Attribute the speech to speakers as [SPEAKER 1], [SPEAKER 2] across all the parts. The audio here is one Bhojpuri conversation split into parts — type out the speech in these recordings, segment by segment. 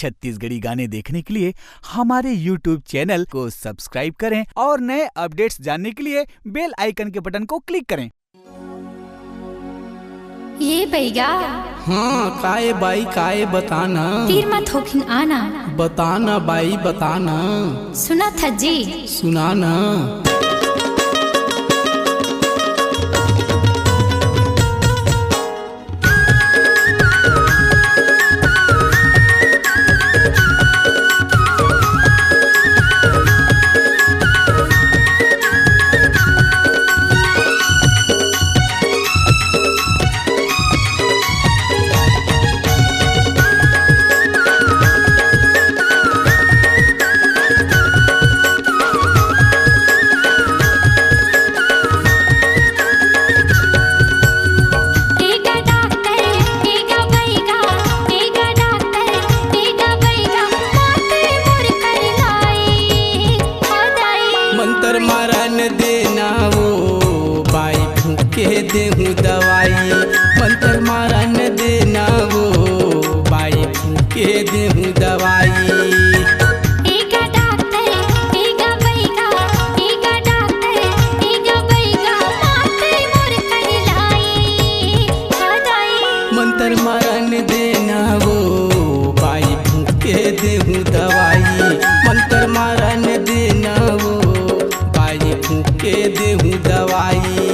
[SPEAKER 1] छत्तीसगढ़ी गाने देखने के लिए हमारे YouTube चैनल को सब्सक्राइब करें और नए अपडेट्स जानने के लिए बेल आइकन के बटन को क्लिक करें।
[SPEAKER 2] ये बैगा
[SPEAKER 3] हाँ काए बाई काए बताना
[SPEAKER 2] तीर मत होखिन आना
[SPEAKER 3] बताना बाई बताना
[SPEAKER 2] सुना था जी
[SPEAKER 3] सुनाना। देहूं दवाई मंत्र मारन देना वो बाई फूके देहूं दवाई।
[SPEAKER 2] एगा डॉक्टर एगा बैगा एगा डॉक्टर एगा बैगा माते मोर कर लाई हदाई
[SPEAKER 3] मंत्र मारन देना वो बाई फूके देहूं दवाई मंत्र मारन देना वो बाई फूके देहूं दवाई।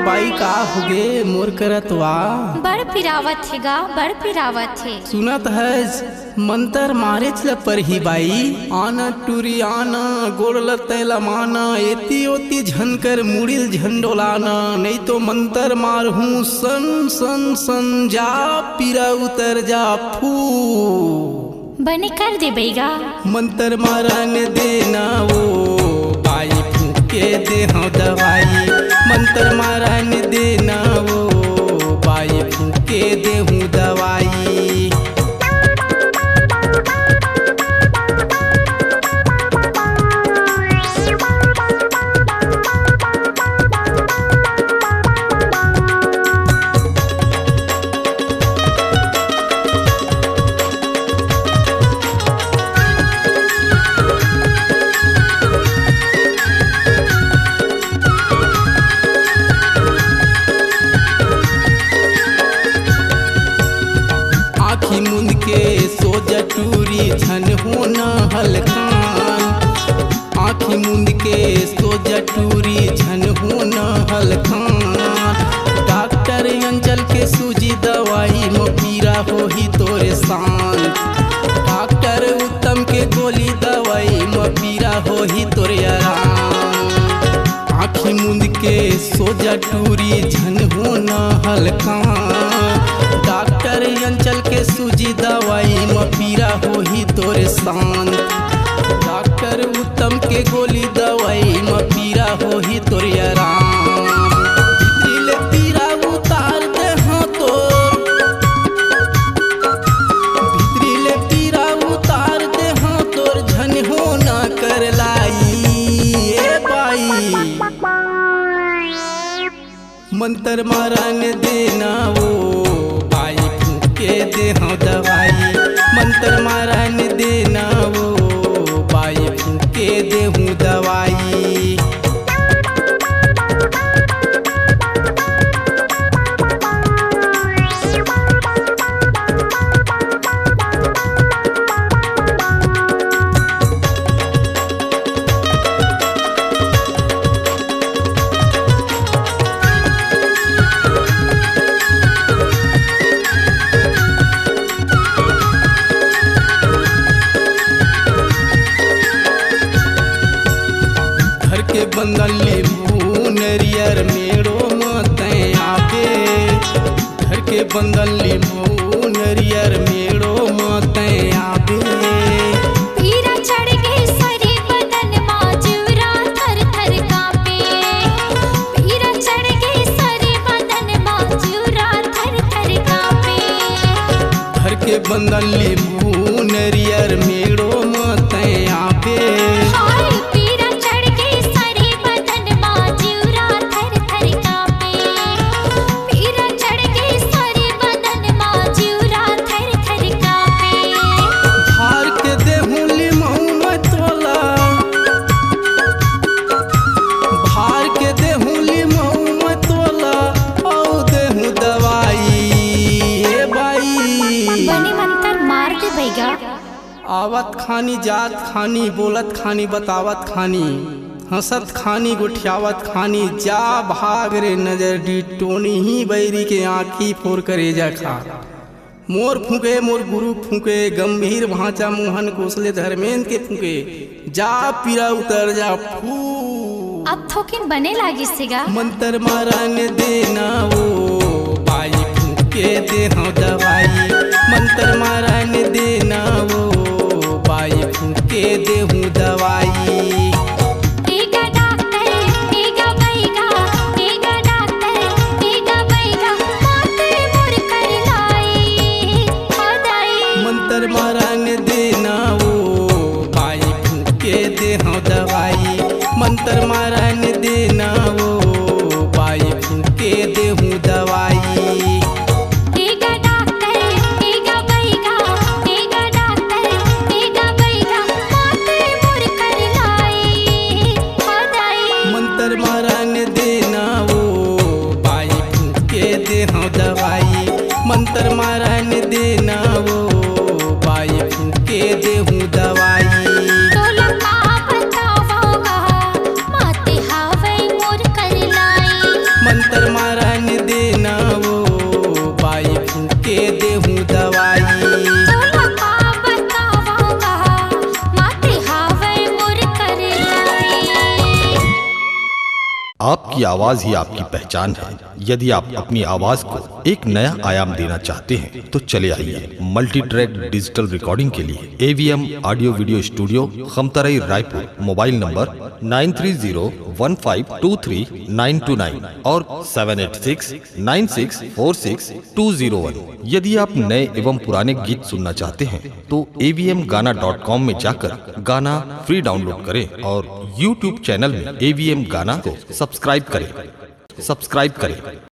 [SPEAKER 3] बाई का होगे मोर करतवा
[SPEAKER 2] बड़ पिरावत हैगा बड़ पिरावत है।
[SPEAKER 3] सुनत है मंतर मारे चल पर ही बाई आना टूरी आना गोड़ लतैला माना एती ओती झनकर मुड़िल झंडोलाना नहीं तो मंतर मार हूँ सन सन सन जा पीरा उतर जा फू
[SPEAKER 2] बने कर दे बैगा
[SPEAKER 3] मंतर मारन देना वो बाई फूके दे हाँ दवाई मंत्र मारन देना वो बाई फूके देहूं दवाई। मुंद के सोजा टूरी झन होना हलखान आँखी मुंद के सोजा टूरी झन होना हलखान डॉक्टर अंचल के सूजी दवाई मपीरा हो ही तोरे शांत डॉक्टर उत्तम के गोली दवाई मपीरा हो ही तोरे आराम आँखी मुंद के सोजा टूरी झन होना हलखान डॉक्टर अंचल के सूजी दवाई मपीरा हो ही तोरे शांत डॉक्टर उत्तम के गोली दवाई मपीरा हो ही तोरे आराम भीतरीले पीरा उतार दे हाँ तोर भीतरीले पीरा उतार दे हाँ तोर झन हो ना कर लाई ए बाई मंतर मारन देना वो बाई फूके दे हाँ दवाई। मंतर मारन देना वो बाई फूके दे हूँ दवाई। के बंदली नरियर मेड़ो मते आवे। घर के बंदली नरियर मेड़ो मते आवे।
[SPEAKER 2] पीरा चढ़ गए सरे बदन माजूरा थर थर कांपे। पीरा चढ़ गए सरे बदन माजूरा थर थर कांपे।
[SPEAKER 3] घर के बंदली नरियर मेड़ो मते आवे। आवत खानी जात खानी बोलत खानी बतावत खानी हंसत खानी गुठियावत खानी जा भाग रे नजर डी टोनी ही बैरी के आँखी फोर करे जा खा। मोर फूके मोर गुरु फूके गंभीर भांचा मोहन कोसले धर्मेंद्र के फूके जा पीरा उतर जा फू।
[SPEAKER 2] अब थोकिन बने लागी सिगा।
[SPEAKER 3] मंतर मारन देना वो बाई फूके दे हाँ दवाई। मंतर मारन देना वो बाई फूके दे हूँ दवाई।
[SPEAKER 2] एगा डॉक्टर एगा बैगा एगा डॉक्टर एगा बैगा माते मोर कर लाई हदाई।
[SPEAKER 3] मंतर मारन देना वो बाई फूके दे हाँ दवाई। मंतर मारन देना वो बाई फूके दे हूँ दवाई। मंतर मारन देना वो बाई फूके दे हाँ दवाई। मंतर मारन देना वो बाई फूके दे हूँ दवाई। मंतर मारन देना वो बाई फूके दे हूँ दवाई।
[SPEAKER 4] आपकी आवाज ही आपकी पहचान है। यदि आप अपनी आवाज को एक नया आयाम देना चाहते हैं तो चले आइए मल्टी ट्रैक डिजिटल रिकॉर्डिंग के लिए AVM audio video studio Khamtarai Raipur. Mobile number 9301523929 और 7869646201। यदि आप नए एवं पुराने गीत सुनना चाहते हैं तो avmgana.com में जाकर गाना फ्री डाउनलोड करें और YouTube चैनल में AVM गाना को सब्सक्राइब करें।